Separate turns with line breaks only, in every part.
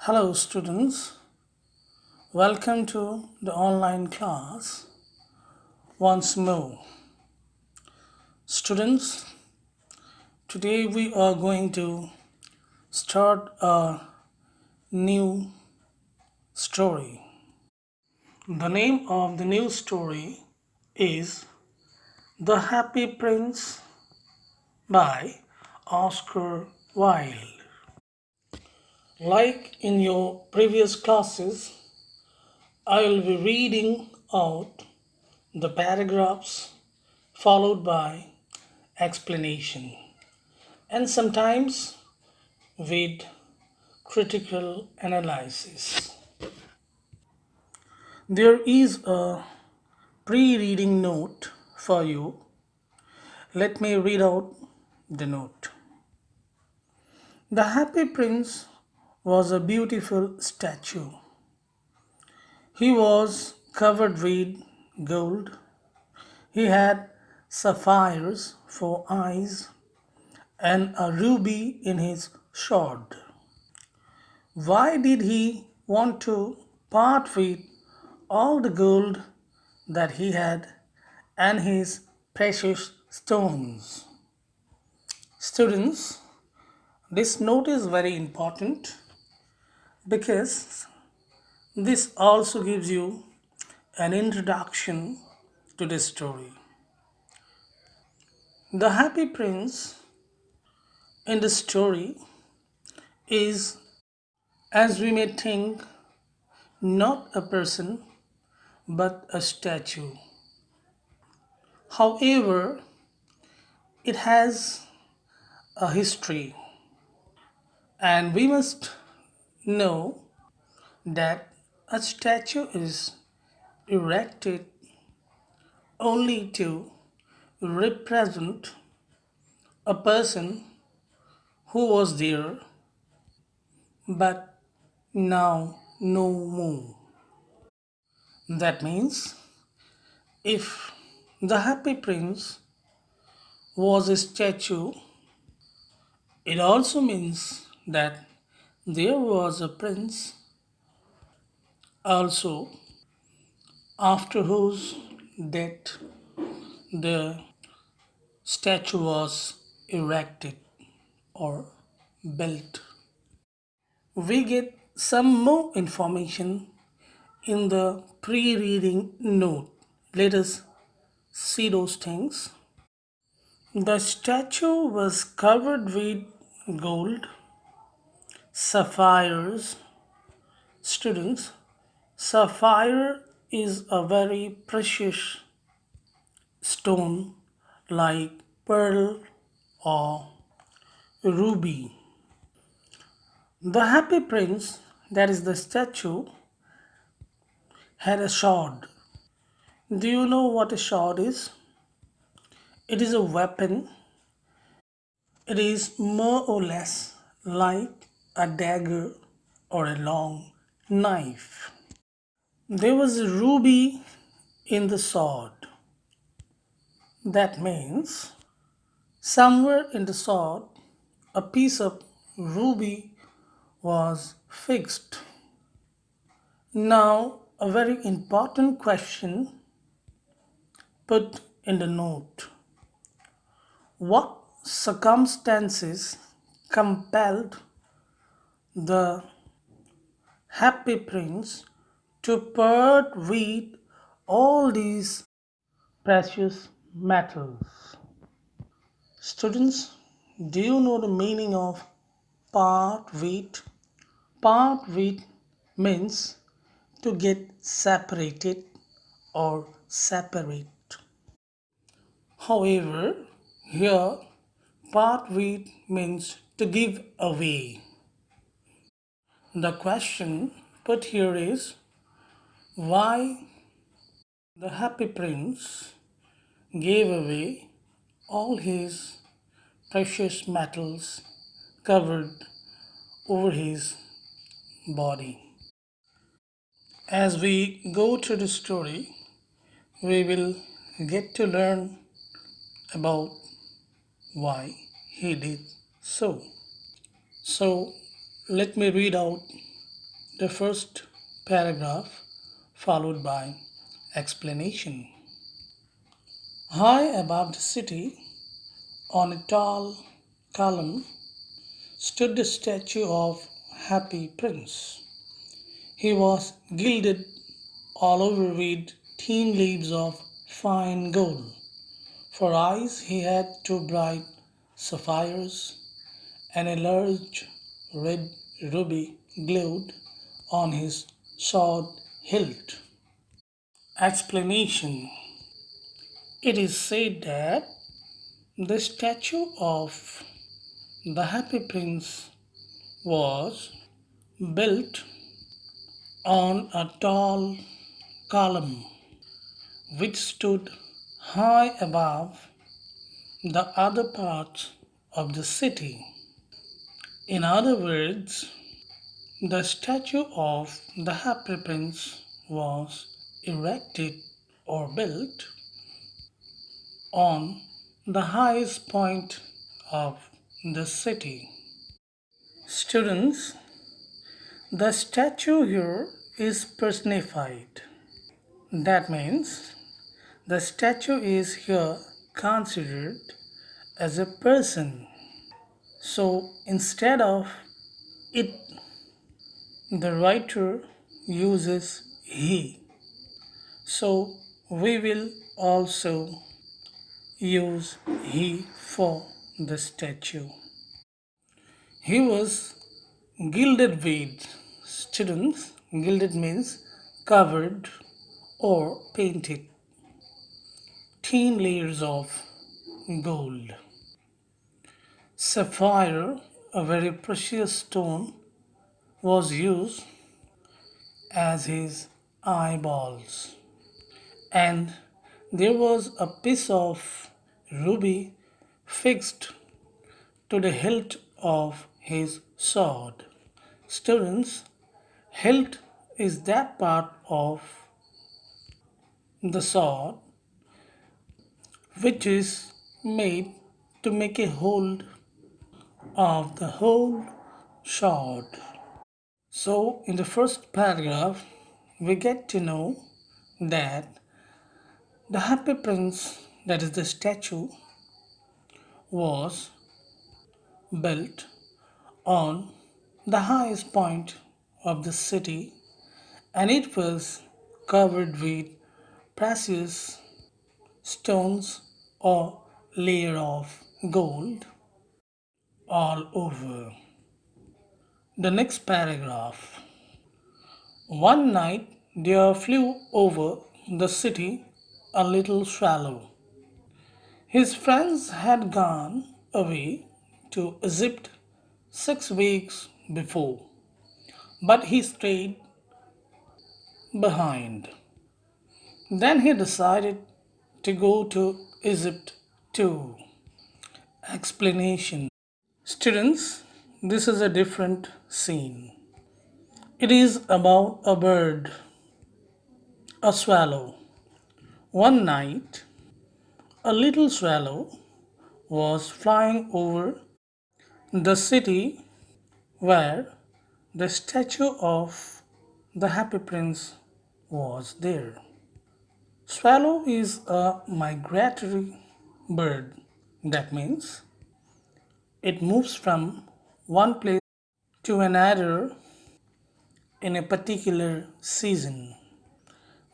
Hello, students. Welcome to the online class once more. Students, today we are going to start a new story. The name of the new story is The Happy Prince by Oscar Wilde. Like in your previous classes, I will be reading out the paragraphs followed by explanation, and sometimes with critical analysis. There is a pre reading note for you. Let me read out the note. The Happy Prince was a beautiful statue. He was covered with gold. He had sapphires for eyes and a ruby in his sword. Why did he want to part with all the gold that he had and his precious stones? Students, this note is very important because this also gives you an introduction to this story. The Happy Prince in the story is, as we may think, not a person but a statue. However, it has a history, and we must know that a statue is erected only to represent a person who was there but now no more. That means if the Happy Prince was a statue, it also means that there was a prince also after whose death the statue was erected or built. We get some more information in the pre reading note. Let us see those things. The statue was covered with gold, sapphires. Students, sapphire is a very precious stone like pearl or ruby. The Happy Prince, that is the statue, had a sword. Do you know what a sword is? It is a weapon. It is more or less like a dagger or a long knife. There was a ruby in the sword. That means somewhere in the sword a piece of ruby was fixed. Now, a very important question put in the note. What circumstances compelled the Happy Prince to part with all these precious metals? Students, do you know the meaning of part with? Part with means to get separated or separate. However, here part with means to give away. The question put here is why the Happy Prince gave away all his precious metals covered over his body. As we go through the story, we will get to learn about why he did so. So, let me read out The first paragraph followed by explanation. High above the city, on a tall column, stood the statue of Happy Prince. He was gilded all over with thin leaves of fine gold. For eyes he had two bright sapphires, and a large red ruby glowed on his sword hilt. Explanation. It is said that the statue of the Happy Prince was built on a tall column which stood high above the other parts of the city. In other words, the statue of the Happy Prince was erected or built on the highest point of the city. Students, the statue here is personified. That means the statue is here considered as a person. So instead of it, the writer uses he. So we will also use he for the statue. He was gilded with. Students, gilded means covered or painted. Thin layers of gold. Sapphire, a very precious stone, was used as his eyeballs. And there was a piece of ruby fixed to the hilt of his sword. Students, hilt is that part of the sword which is made to make a hold of the whole sword. So, in the first paragraph, we get to know that the Happy Prince, that is the statue, was built on the highest point of the city and it was covered with precious stones or layer of gold all over. The next paragraph. One night there flew over the city a little swallow. His friends had gone away to Egypt 6 weeks before, but he stayed behind. Then he decided to go to Egypt too. Explanation. Students, this is a different scene. It is about a bird, a swallow. One night, a little swallow was flying over the city where the statue of the Happy Prince was there. Swallow is a migratory bird. That means it moves from one place to another in a particular season.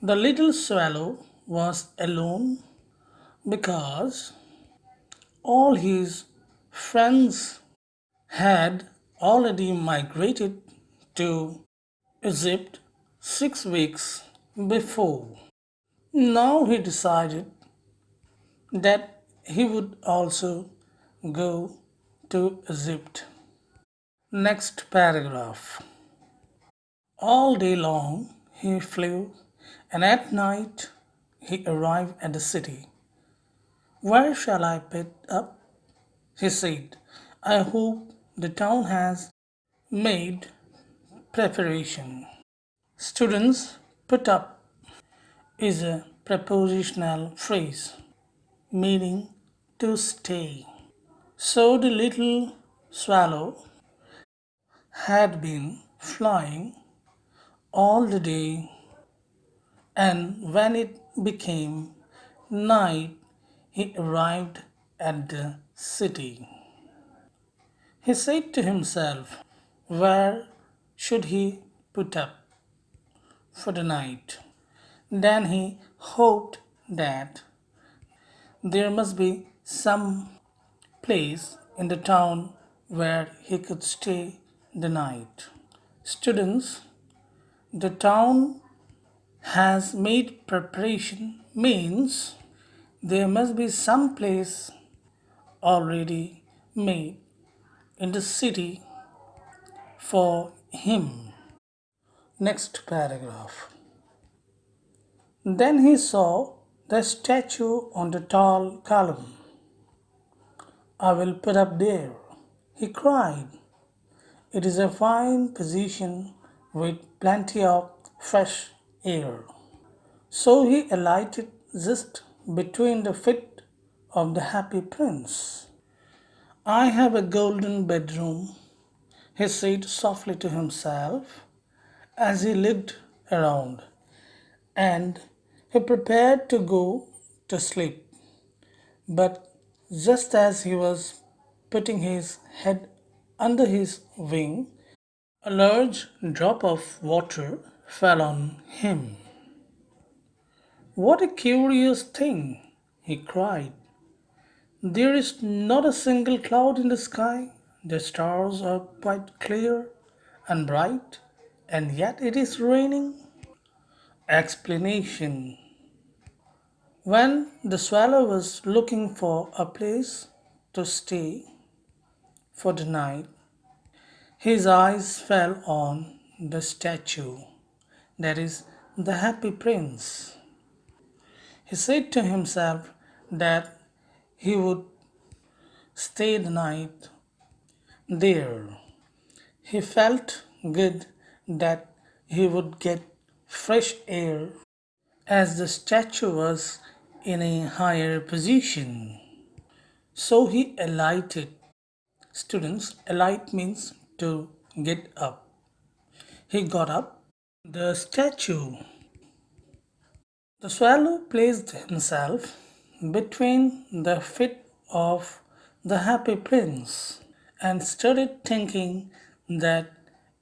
The little swallow was alone because all his friends had already migrated to Egypt 6 weeks before. Now he decided that he would also go to Egypt. Next paragraph. All day long he flew, and at night he arrived at the city. Where shall I put up? He said. I hope the town has made preparation. Students, put up is a prepositional phrase meaning to stay. So the little swallow had been flying all the day, and when it became night, he arrived at the city. He said to himself, where should he put up for the night? Then he hoped that there must be some place in the town where he could stay the night. Students, the town has made preparation means there must be some place already made in the city for him. Next paragraph. Then he saw the statue on the tall column. I will put up there, he cried. It is a fine position with plenty of fresh air. So he alighted just between the feet of the happy prince. I have a golden bedroom, he said softly to himself as he looked around, and he prepared to go to sleep. But just as he was putting his head under his wing, a large drop of water fell on him. What a curious thing, he cried. There is not a single cloud in the sky. The stars are quite clear and bright, and yet it is raining. Explanation. When the swallow was looking for a place to stay for the night, his eyes fell on the statue, that is, the happy prince. He said to himself that he would stay the night there. He felt good that he would get fresh air as the statue was in a higher position. So he alighted. Students, alight means to get up. He got up. The statue. The swallow placed himself between the feet of the happy prince and started thinking that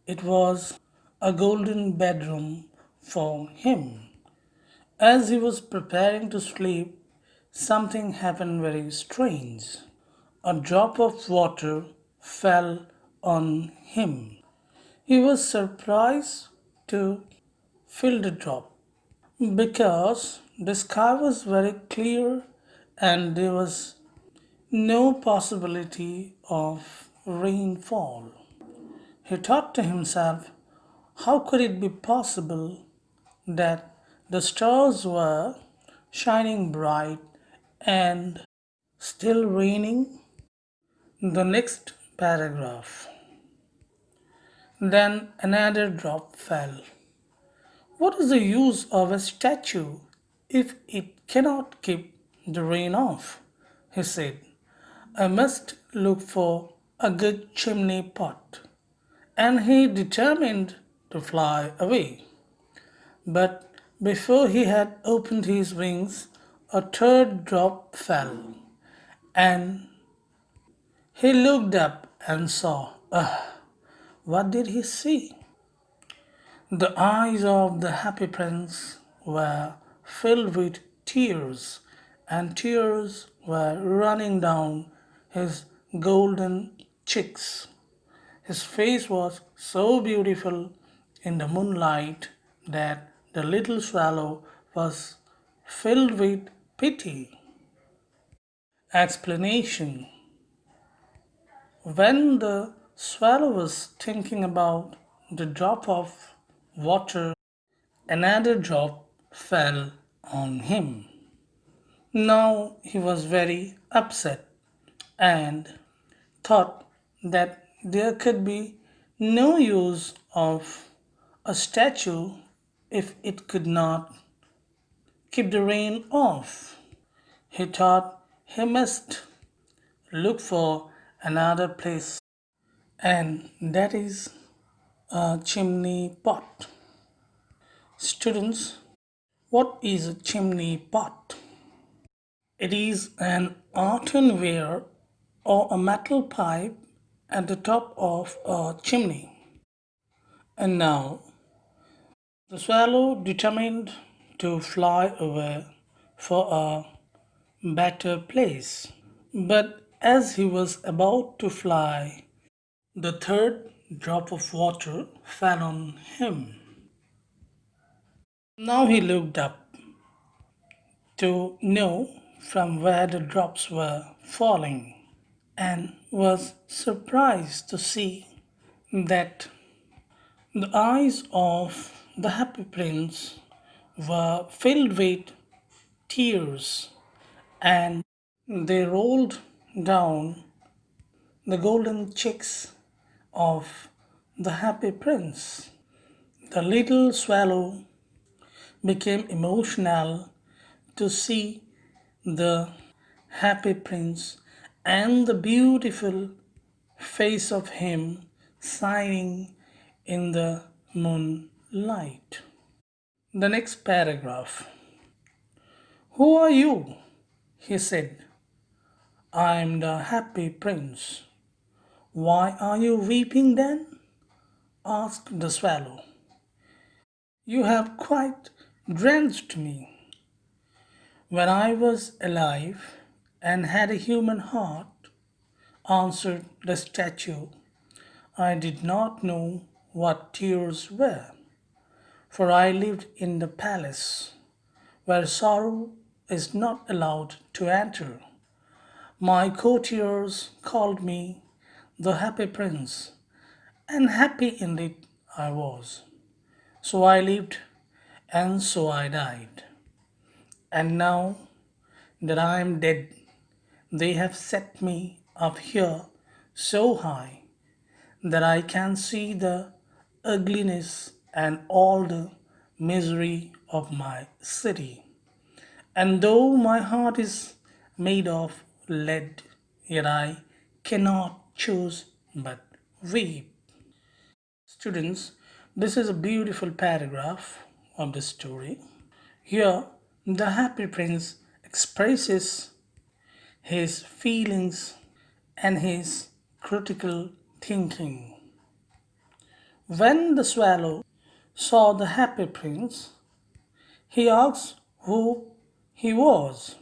it was a golden bedroom for him. As he was preparing to sleep, something happened very strange. A drop of water fell on him. He was surprised to feel the drop because the sky was very clear and there was no possibility of rainfall. He thought to himself, how could it be possible that the stars were shining bright and still raining? The next paragraph. Then another drop fell. What is the use of a statue if it cannot keep the rain off? He said. I must look for a good chimney pot. And he determined to fly away. But before he had opened his wings, a third drop fell, and he looked up and saw. What did he see? The eyes of the happy prince were filled with tears, and tears were running down his golden cheeks. His face was so beautiful in the moonlight that the little swallow was filled with pity. Explanation. When the swallow was thinking about the drop of water, another drop fell on him. Now he was very upset and thought that there could be no use of a statue if it could not keep the rain off. He thought he must look for another place, and that is a chimney pot. Students, what is a chimney pot? It is an earthenware or a metal pipe at the top of a chimney. And now the swallow determined to fly away for a better place. But as he was about to fly, the third drop of water fell on him. Now he looked up to know from where the drops were falling and was surprised to see that the eyes of the happy prince were filled with tears and they rolled down the golden cheeks of the happy prince. The little swallow became emotional to see the happy prince and the beautiful face of him shining in the moonlight. The next paragraph. Who are you? He said. I am the happy prince. Why are you weeping then? Asked the swallow. You have quite drenched me. When I was alive and had a human heart, answered the statue, I did not know what tears were, for I lived in the palace where sorrow is not allowed to enter. My courtiers called me the happy prince, and happy indeed I was. So I lived, and so I died. And now that I am dead, they have set me up here so high that I can see the ugliness and all the misery of my city. And though my heart is made of lead, yet I cannot choose but weep. Students, this is a beautiful paragraph of the story. Here, the happy prince expresses his feelings and his critical thinking. When the swallow saw the happy prince, he asked who he was.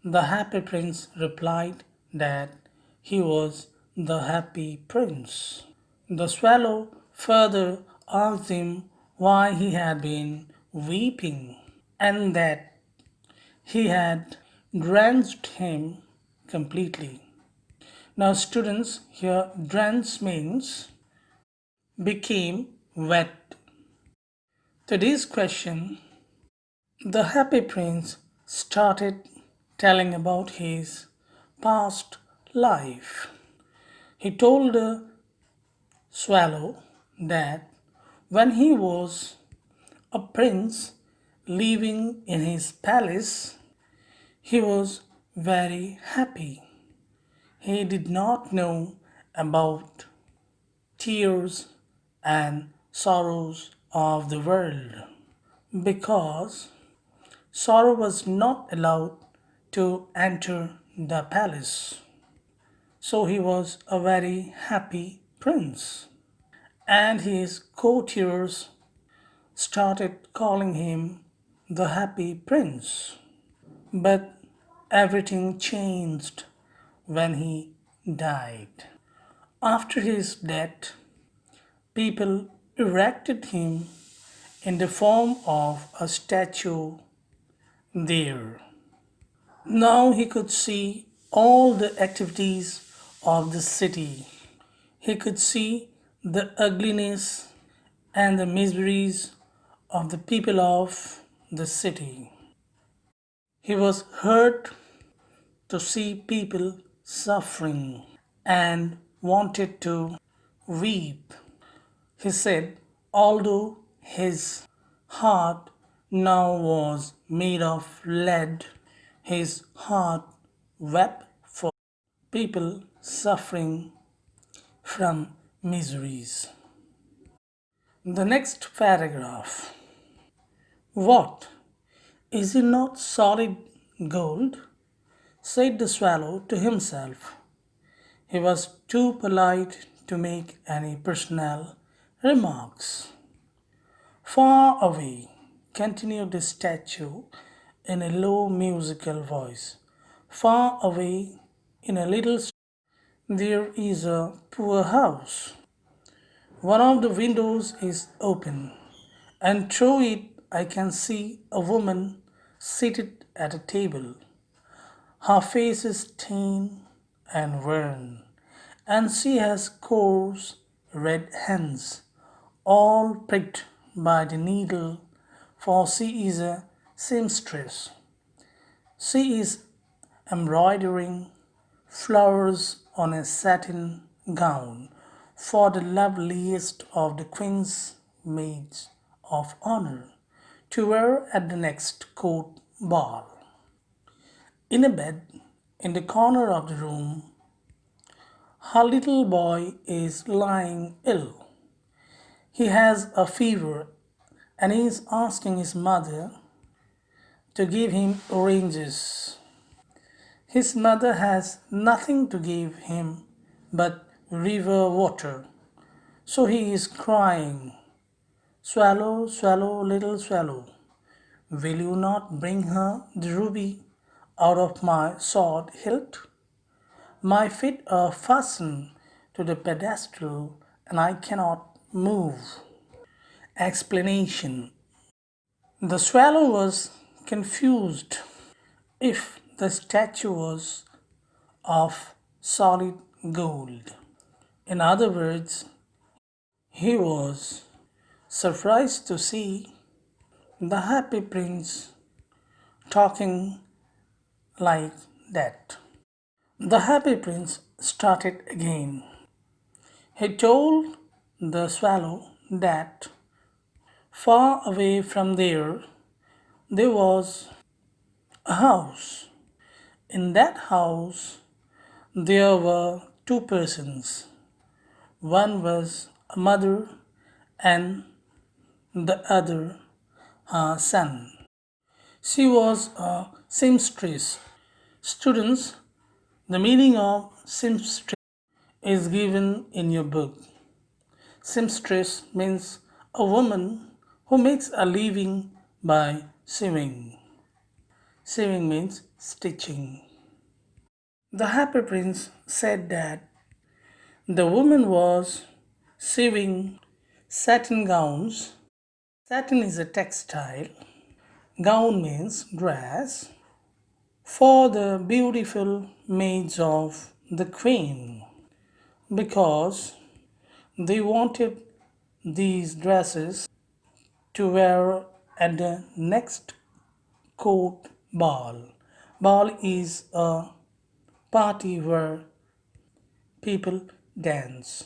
The happy prince replied that he was the happy prince. The swallow further asked him why he had been weeping and that he had drenched him completely. Now, students, here drench means became wet. To this question, the happy prince started telling about his past life. He told the swallow that when he was a prince living in his palace, he was very happy. He did not know about tears and sorrows of the world because sorrow was not allowed to enter the palace. So he was a very happy prince, and his courtiers started calling him the happy prince. But everything changed when he died. After his death, people erected him in the form of a statue there. Now he could see all the activities of the city. He could see the ugliness and the miseries of the people of the city. He was hurt to see people suffering and wanted to weep. He said, although his heart now was made of lead, his heart wept for people suffering from miseries. The next paragraph. What? Is it not solid gold? Said the swallow to himself. He was too polite to make any personal remarks. Far away, continued the statue in a low musical voice. Far away, in a little there is a poor house. One of the windows is open, and through it I can see a woman seated at a table. Her face is thin and worn, and she has coarse red hands, all pricked by the needle, for she is a seamstress. She is embroidering flowers on a satin gown for the loveliest of the queen's maids of honor to wear at the next court ball. In a bed in the corner of the room, her little boy is lying ill. He has a fever and is asking his mother to give him oranges. His mother has nothing to give him but river water, so he is crying, "Swallow, swallow, little swallow, will you not bring her the ruby out of my sword hilt? My feet are fastened to the pedestal and I cannot move." Explanation. The swallow was confused. If the statue was of solid gold, in other words, he was surprised to see the happy prince talking like that. The happy prince started again. He told the swallow that far away from there was a house. In that house, there were two persons. One was a mother and the other her son. She was a seamstress. Students, the meaning of seamstress is given in your book. Seamstress means a woman who makes a living by sewing. Sewing means stitching. The happy prince said that the woman was sewing satin gowns. Satin is a textile. Gown means dress for the beautiful maids of the queen because they wanted these dresses to wear at the next court ball. Ball is a party where people dance.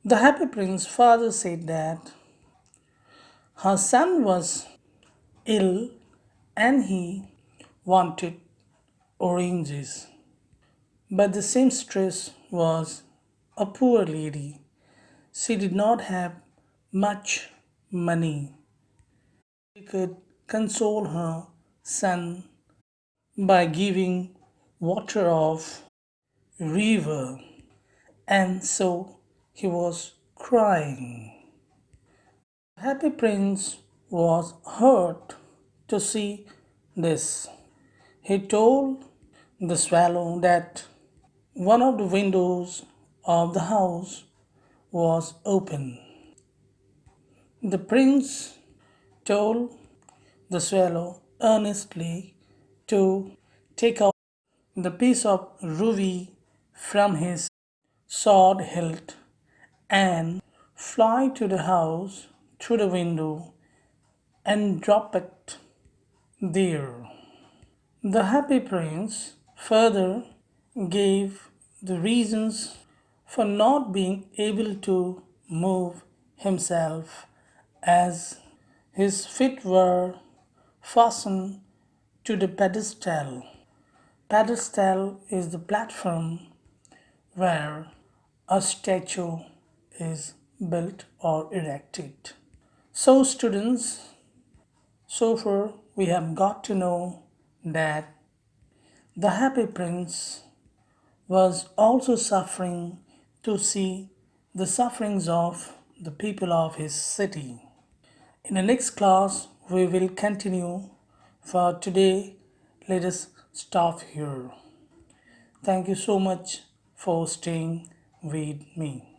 The happy prince's father said that her son was ill and he wanted oranges. But the seamstress was a poor lady. She did not have much money. She could console her son by giving water of river, and so he was crying. Happy Prince was hurt to see this. He told the swallow that one of the windows of the house was open. The prince told the swallow earnestly to take out the piece of ruby from his sword hilt and fly to the house through the window and drop it there. The happy prince further gave the reasons for not being able to move himself as his feet were fastened to the pedestal. Pedestal is the platform where a statue is built or erected. So, students, So far, we have got to know that the happy prince was also suffering to see the sufferings of the people of his city. In the next class, we will continue. For today, let us stop here. Thank you so much for staying with me.